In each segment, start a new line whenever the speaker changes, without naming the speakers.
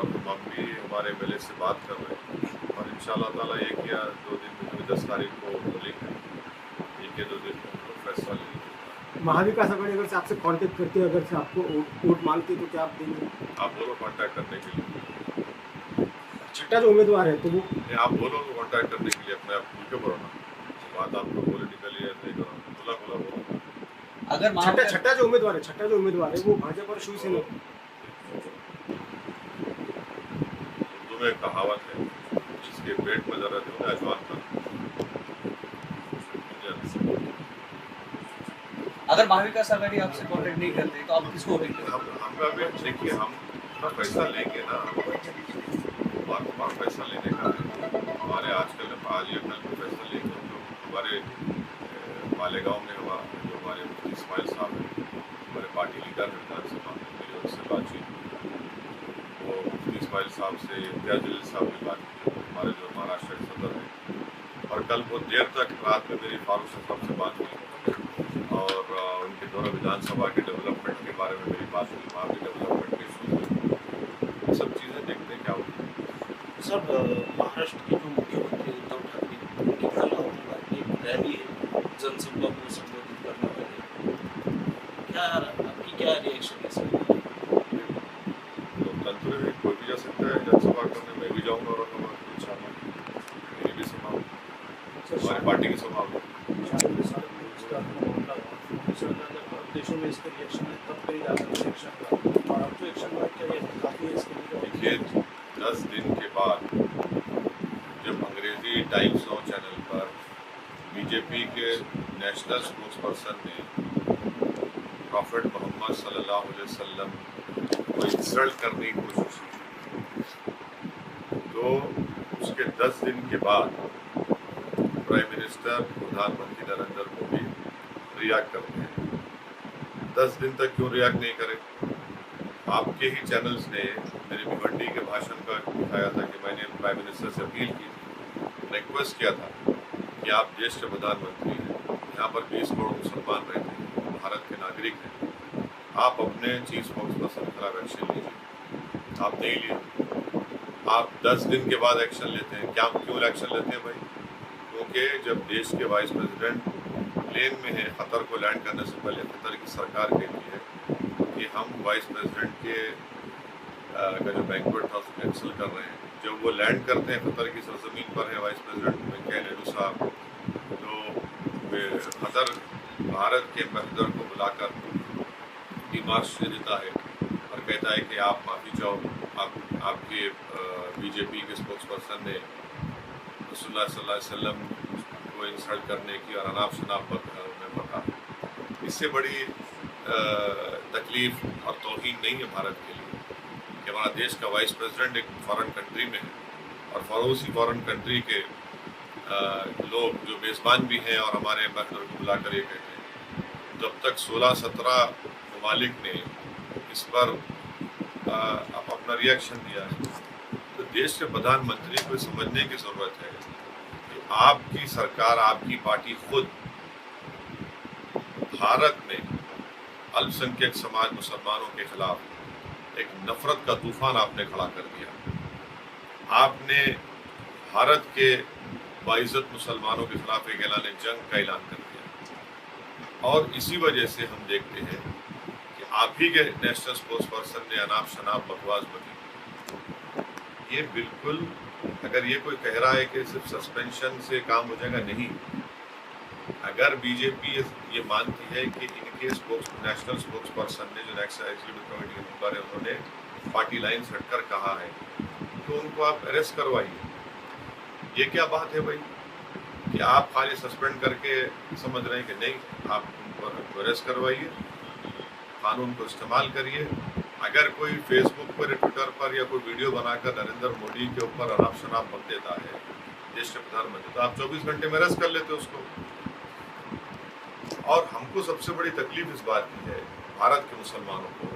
और हम भी हमारे MLA से बात कर रहे हैं और इंशाअल्लाह ताला 1 या 2 दिन में 10 तारीख को वोटिंग है, 1 या 2 दिन में उनको फैसला लेंगे।
महाविकास आघाड़ी अगर से आपसे कांटेक्ट करती है, अगर से आपको वोट मांगती है तो क्या आप देंगे?
आप बोलो कांटेक्ट करने के लिए।
छठा जो उम्मीदवार है तो वो
आप बोलो तो कांटेक्ट करने के लिए अपने आप खुल के बोलो ना, बात आपको पॉलिटिकली नहीं करो, खुला बोलो।
अगर छठा जो उम्मीदवार है वो भाजपा और शिवसेना।
उर्दू में एक कहावत है, जिसके पेट में दर्द है उन्हें अजवान कर।
अगर महाविकास आघाड़ी आपसे कांटेक्ट नहीं करते तो आप किसको वोटिंग करेंगे?
हम अभी देखिए, हम अपना पैसा लेंगे ना, बार पैसा लेने का है। हमारे आजकल आज या कल को पैसा लेंगे तो हमारे मालेगांव में जो हमारे मुफ्ती इस्माइल साहब हैं, हमारे पार्टी लीडर हैं विधानसभा में, मेरी उनसे बातचीत हुई। वो मुफ्ती इस्माइल साहब से इम्तियाज जलील साहब ने बात की, हमारे जो महाराष्ट्र के सदर हैं, और कल बहुत देर तक रात में मेरी फारूक साहब से बात हुई और उनके दोनों विधानसभा के डेवलपमेंट के बारे में मेरी बात हुई, वहाँ भी डेवलपमेंट के इशूज हुए। सब चीज़ें देखते हैं क्या होती है।
सर, महाराष्ट्र के जो मुख्यमंत्री उद्धव ठाकरे उनकी कल औरंगाबाद में एक रैली है जनसभा को संबोधित करने वाले, क्या रिएक्शन है सर?
लोकतंत्र में कोई भी जा सकता है जनसभा करने, मैं भी जाऊँगा औरंगाबाद इंशाअल्लाह, मेरी भी सभा होगी, हमारी पार्टी की सभा होगी।
देशों में इसका रिएक्शन है तब कहीं जाकर रिएक्शन हुआ और अब तो एक्शन हुआ, क्या ये काफ़ी है इसके लिए?
देखिए, 10 दिन के बाद जब अंग्रेजी टाइम्स 9 चैनल पर बीजेपी के नेशनल स्पोक्स पर्सन ने प्रॉफेट मोहम्मद सल्लल्लाहु अलैहि वसल्लम को इंसल्ट करने की कोशिश की, तो उसके 10 दिन के बाद प्राइम मिनिस्टर प्रधानमंत्री नरेंद्र मोदी रिएक्ट करते हैं। 10 दिन तक क्यों रिएक्ट नहीं करे? आपके ही चैनल्स ने मेरे भिवंडी के भाषण का दिखाया था कि मैंने प्राइम मिनिस्टर से अपील की थी, रिक्वेस्ट किया था कि आप देश के प्रधानमंत्री हैं, यहाँ पर 20 करोड़ मुसलमान रहते हैं, भारत के नागरिक हैं, आप अपने चीफ स्पोक्स पर्सन के खिलाफ एक्शन लीजिए। आप नहीं लिए, आप 10 दिन के बाद एक्शन लेते हैं। क्यों एक्शन लेते हैं भाई? क्योंकि जब देश के वाइस प्रेसिडेंट प्लेन में है, कतर को लैंड करने से पहले कतर की सरकार कहती है कि हम वाइस प्रेसिडेंट के का जो बैंक्वेट था उसको कैंसिल कर रहे हैं। जब वो लैंड करते हैं, कतर की सरजमीन पर है वाइस प्रेसिडेंट वेंकैया नायडू साहब, तो कतर भारत के एम्बेसडर को बुलाकर डिमार्च दे देता है और कहता है कि आप माफ़ी चाहो, आपके बीजेपी के स्पोक्स पर्सन ने रसूलुल्लाह सल्लल्लाहु अलैहि वसल्लम को इंसल्ट करने की और अनाप शनाप में बता। इससे बड़ी तकलीफ और तौहीन नहीं है भारत के लिए कि हमारा देश का वाइस प्रेसिडेंट एक फॉरेन कंट्री में है और पड़ोसी फॉरेन कंट्री के लोग जो मेज़बान भी हैं और हमारे एम्बेसडर को बुलाकर ये कहते हैं। जब तक 16-17 ममालिक ने इस पर अपना रिएक्शन दिया है, तो देश के प्रधानमंत्री को समझने की ज़रूरत है कि आपकी सरकार, आपकी पार्टी खुद भारत में अल्पसंख्यक समाज मुसलमानों के खिलाफ एक नफरत का तूफान आपने खड़ा कर दिया। आपने भारत के बाइज्जत मुसलमानों के खिलाफ एक ऐलान जंग का ऐलान कर दिया और इसी वजह से हम देखते हैं कि आप ही के नेशनल स्पोक्स पर्सन ने अनाप शनाप बकवास बनी। ये बिल्कुल, अगर ये कोई कह रहा है कि सिर्फ सस्पेंशन से काम हो जाएगा, नहीं। अगर बीजेपी ये मानती है कि इनके नेशनल स्पोक्स पर्सन ने जो नेशनल एग्जीक्यूटिव कमेटी के मेंबर है उन्होंने पार्टी लाइन से हटकर कहा है, तो उनको आप अरेस्ट करवाइए। ये क्या बात है भाई कि आप खाली सस्पेंड करके समझ रहे हैं कि नहीं, आप उनको अरेस्ट करवाइए, कानून को इस्तेमाल करिए। अगर कोई फेसबुक पर या ट्विटर पर या कोई वीडियो बनाकर नरेंद्र मोदी के ऊपर अनाप शनाप बक देता है देश के प्रधानमंत्री, तो आप 24 घंटे में अरेस्ट कर लेते उसको। और हमको सबसे बड़ी तकलीफ इस बात की है भारत के मुसलमानों को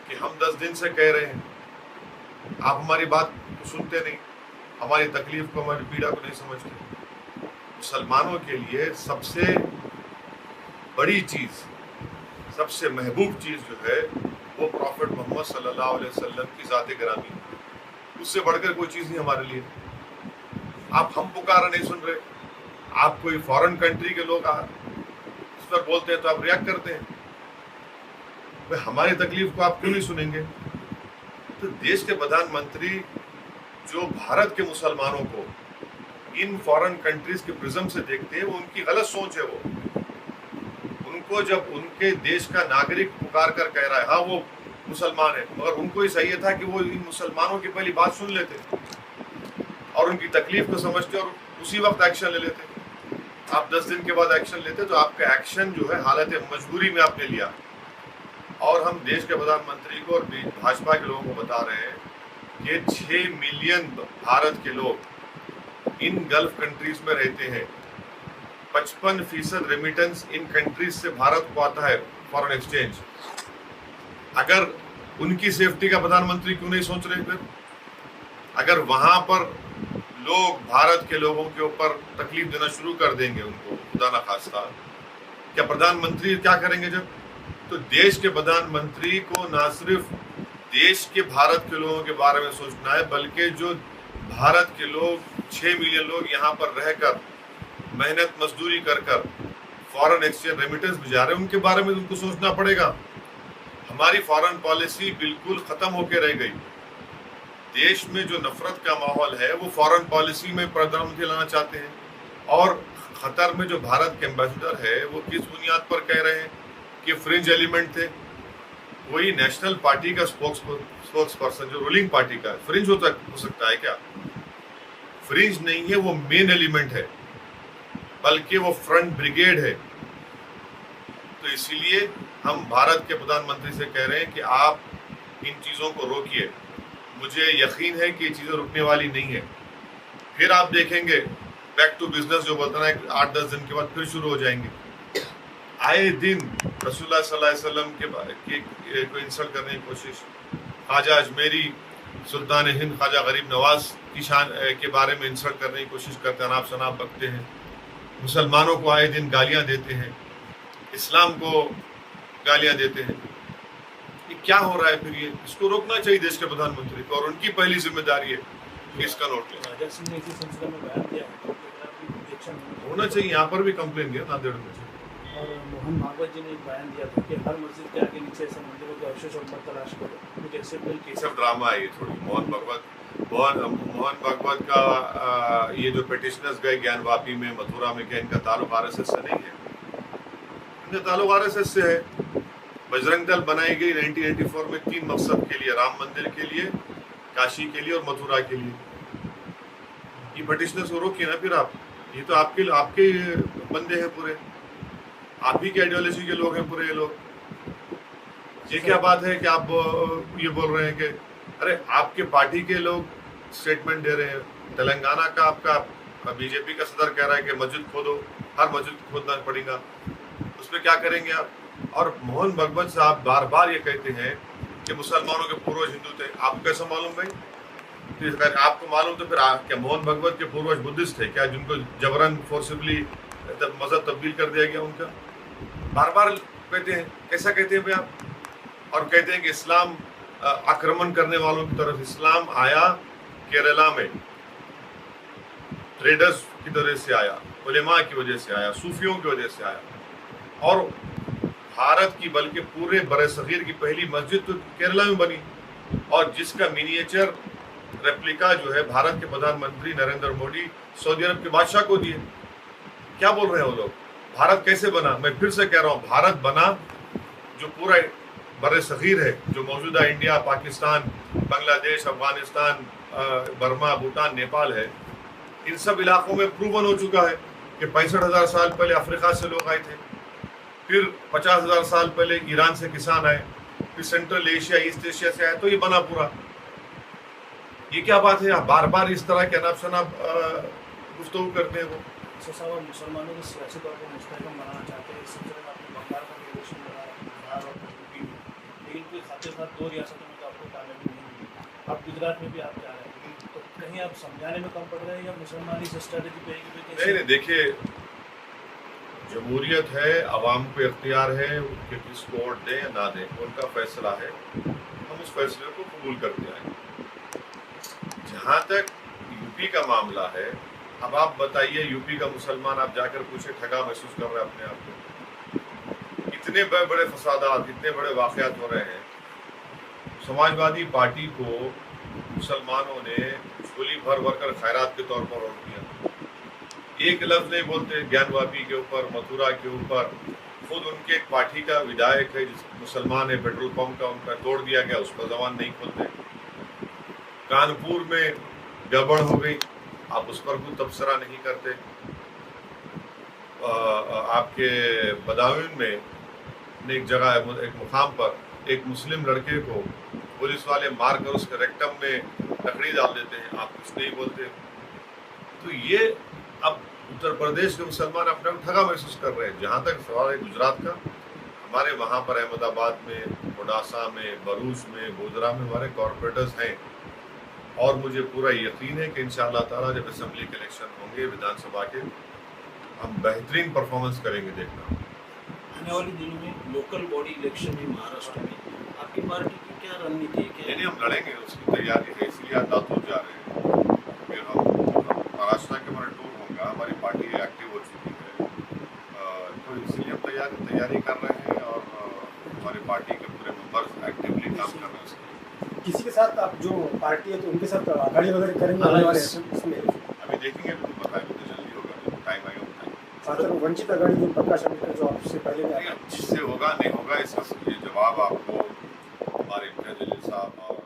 कि हम 10 दिन से कह रहे हैं, आप हमारी बात को सुनते नहीं, हमारी तकलीफ को, हमारी पीड़ा को नहीं समझते। मुसलमानों के लिए सबसे बड़ी चीज़, सबसे महबूब चीज़ जो है वो प्रॉफेट मोहम्मद सल्लल्लाहु अलैहि वसल्लम की ज़ात गिरामी है। उससे बढ़कर कोई चीज नहीं हमारे लिए। आप हम पुकारा नहीं सुन रहे, आप कोई फॉरेन कंट्री के लोग इस पर बोलते हैं तो आप रिएक्ट करते हैं। भाई हमारी तकलीफ को आप क्यों नहीं सुनेंगे? तो देश के प्रधानमंत्री जो भारत के मुसलमानों को इन फॉरेन कंट्रीज के प्रिज्म से देखते हैं, वो उनकी गलत सोच है। वो उनको जब उनके देश का नागरिक पुकार कर कह रहा है हाँ वो मुसलमान है, मगर उनको ही सही था कि वो इन मुसलमानों की पहली बात सुन लेते और उनकी तकलीफ को समझते और उसी वक्त एक्शन ले लेते। आप 10 दिन के बाद एक्शन लेते तो आपका एक्शन जो है हालत मजबूरी में आपने लिया। और हम देश के प्रधानमंत्री को और भाजपा के लोगों को बता रहे हैं कि 6 मिलियन भारत के लोग इन गल्फ कंट्रीज में रहते हैं। 55% रेमिटेंस इन कंट्रीज से भारत को आता है, फॉरेन एक्सचेंज। अगर उनकी सेफ्टी का प्रधानमंत्री क्यों नहीं सोच रहे? फिर अगर वहां पर लोग भारत के लोगों के ऊपर तकलीफ देना शुरू कर देंगे उनको, खुदा ना खास्ता, क्या प्रधानमंत्री क्या करेंगे? जब तो देश के प्रधानमंत्री को ना सिर्फ देश के भारत के लोगों के बारे में सोचना है, बल्कि जो भारत के लोग 6 मिलियन लोग यहाँ पर रहकर मेहनत मजदूरी कर कर फॉरेन एक्सचेंज रेमिटेंस भिजा रहे हैं, उनके बारे में उनको सोचना पड़ेगा। हमारी फॉरेन पॉलिसी बिल्कुल खत्म होकर रह गई। देश में जो नफरत का माहौल है वो फॉरेन पॉलिसी में प्रधानमंत्री लाना चाहते हैं। और खतर में जो भारत के एम्बेसडर है वो किस बुनियाद पर कह रहे हैं कि फ्रिंज एलिमेंट थे? वही नेशनल पार्टी का स्पोक्स पर्सन जो रूलिंग पार्टी का है, फ्रिंज हो सकता है क्या? फ्रिंज नहीं है, वो मेन एलिमेंट है, बल्कि वो फ्रंट ब्रिगेड है। तो इसीलिए हम भारत के प्रधानमंत्री से कह रहे हैं कि आप इन चीज़ों को रोकिए। मुझे यकीन है कि ये चीज़ें रुकने वाली नहीं है। फिर आप देखेंगे बैक टू बिजनेस जो बोलते हैं 8-10 दिन के बाद फिर शुरू हो जाएंगे। आए दिन रसूलुल्लाह सल्लल्लाहु अलैहि वसल्लम को इंसल्ट करने की कोशिश, ख्वाजा अजमेरी, सुल्तान हिंद ख्वाजा गरीब नवाज की शान के बारे में इंसल्ट करने की कोशिश करते हैं, अनाप शनाप बकते हैं, मुसलमानों को आए दिन गालियां देते हैं, इस्लाम को गालियां देते हैं। ये क्या हो रहा है? फिर ये इसको रोकना चाहिए देश के प्रधानमंत्री को, और उनकी पहली जिम्मेदारी है कि इसका नोट लें।
राजा सिंह ने इसी सिलसिले में बयान दिया है,
होना चाहिए, यहाँ पर भी कंप्लेन किया नांदेड़ में।
और मोहन भागवत जी ने एक बयान दिया था कि हर मस्जिद के आगे नीचे ऐसे मंदिरों के अवशेष और मत तलाश करो, कुछ ऐसे बिल के
सब ड्रामा है ये थोड़ी। मोहन भागवत का ये जो पिटिशनर्स गए ज्ञानवापी में, मथुरा में, क्या इनका ताल्लुक आरएसएस से नहीं है? इनका ताल्लुक आरएसएस से है। बजरंग दल बनाई गई 1984 में 3 मकसद के लिए, राम मंदिर के लिए, काशी के लिए और मथुरा के लिए। ये पिटिशनर्स को रोकिए ना फिर आप। ये तो आपके बंदे हैं पूरे, आप ही के आइडियोलॉजी के लोग हैं पूरे ये लोग। ये क्या बात है कि आप ये बोल रहे हैं कि अरे आपके पार्टी के लोग स्टेटमेंट दे रहे हैं। तेलंगाना का आपका बीजेपी का सदर कह रहा है कि मस्जिद खोदो, हर मस्जिद खोदना पड़ेगा, उसमें क्या करेंगे आप? और मोहन भागवत साहब बार बार ये कहते हैं कि मुसलमानों के पूर्वज हिंदू थे। आपको कैसा मालूम भाई? अगर आपको मालूम तो फिर क्या मोहन भागवत के पूर्वज बुद्धिस्ट थे क्या, जिनको जबरन फोर्सिबली मजहब तब्दील कर दिया गया उनका? बार बार कहते हैं। कैसा कहते हैं भाई आप? और कहते हैं कि इस्लाम आक्रमण करने वालों की तरफ इस्लाम आया केरला में, ट्रेडर्स की तरह से आया, उलेमा की वजह से आया, सूफियों की वजह से आया। और भारत की बल्कि पूरे बरे-सगीर की पहली मस्जिद तो केरला में बनी, और जिसका मिनिएचर रेप्लिका जो है भारत के प्रधानमंत्री नरेंद्र मोदी सऊदी अरब के बादशाह को दिए। क्या बोल रहे हैं वो लोग? भारत कैसे बना? मैं फिर से कह रहा हूँ, भारत बना जो पूरा बरे-सगीर है, जो मौजूदा इंडिया, पाकिस्तान, बांग्लादेश, अफगानिस्तान, बर्मा, भूटान, नेपाल है, इन सब इलाकों में प्रूवन हो चुका है कि 65,000 साल पहले अफ्रीका से लोग आए थे, फिर 50,000 साल पहले ईरान से किसान आए, फिर सेंट्रल एशिया, ईस्ट एशिया से आए, तो ये बना पूरा। ये क्या बात है? आप बार बार इस तरह के अनाप शनाप गुफ्तगू करते हैं। वो
साहब मुसलमानों को सियासी तौर पर मुस्तहकम बनाना चाहते हैं। इस सिलसिले में आपने बंगाल का रिलेशन बनाया, बिहार और यूपी में, लेकिन कोई खाते साथ 2 रियासतों में तो आपको कामयाबी नहीं मिली। आप गुजरात में भी आप जा रहे हैं, तो कहीं आप समझाने में कम पड़ रहे हैं या मुसलमान इस स्ट्रेटेजी पे?
नहीं, देखिए, जमहूरियत है, आवाम को इख्तियार है कि किसको वोट दें या ना दें, उनका फैसला है। हम उस फैसले को कबूल करते आए। जहाँ तक यूपी का मामला है, अब आप बताइए, यूपी का मुसलमान आप जाकर पूछे ठगा महसूस कर रहे हैं अपने आप को। इतने बड़े बड़े फसादात, इतने बड़े वाक़यात हो रहे हैं। समाजवादी पार्टी को मुसलमानों ने झोली भर भर कर खैरात के तौर पर वोट दिया। एक लफ्ज़ नहीं बोलते ज्ञानवापी के ऊपर, मथुरा के ऊपर। खुद उनके एक पार्टी का विधायक है जिस मुसलमान है, पेट्रोल पंप का उनका तोड़ दिया गया, उस पर जबान नहीं खोलते। कानपुर में गड़बड़ हो गई, आप उस पर कोई तबसरा नहीं करते। आपके बदायूं में एक जगह, एक मुकाम पर एक मुस्लिम लड़के को पुलिस वाले मारकर उसके रेक्टम में लकड़ी डाल देते हैं, आप कुछ नहीं बोलते। तो ये अब उत्तर प्रदेश के मुसलमान अपने को ठगा महसूस कर रहे हैं। जहाँ तक सवाल है गुजरात का, हमारे वहाँ पर अहमदाबाद में, मोडासा में, भरूच में, गोधरा में हमारे कॉरपोरेटर्स हैं, और मुझे पूरा यकीन है कि इंशाअल्लाह ताला जब असेंबली के इलेक्शन होंगे विधानसभा के, हम बेहतरीन परफॉर्मेंस करेंगे। देखना
आने वाले दिनों में लोकल बॉडी इलेक्शन है महाराष्ट्र में, आपकी पार्टी की क्या रणनीति है?
नहीं, हम लड़ेंगे, उसकी तैयारी है, इसलिए आज दातूर जा रहे हैं। फिर हम महाराष्ट्र के हमारा टूर होगा, हमारी पार्टी एक्टिव हो चुकी है, तो इसलिए हम तैयारी कर रहे हैं, और हमारी पार्टी के पूरे मेंबर्स एक्टिवली काम कर रहे हैं उसके।
किसी के साथ आप जो पार्टी है तो उनके साथ आघाड़ी वगैरह करेंगे आने वाले इसमें?
अभी देखेंगे, तो बताएंगे, तो जल्दी होगा, टाइम आएगा बताएंगे।
खासकर वंचित आघाड़ी जो प्रकाश आंबेडकर जो आपसे पहले में आया,
जिससे होगा नहीं होगा इसका ये जवाब आपको हमारे इंटरजलील साहब और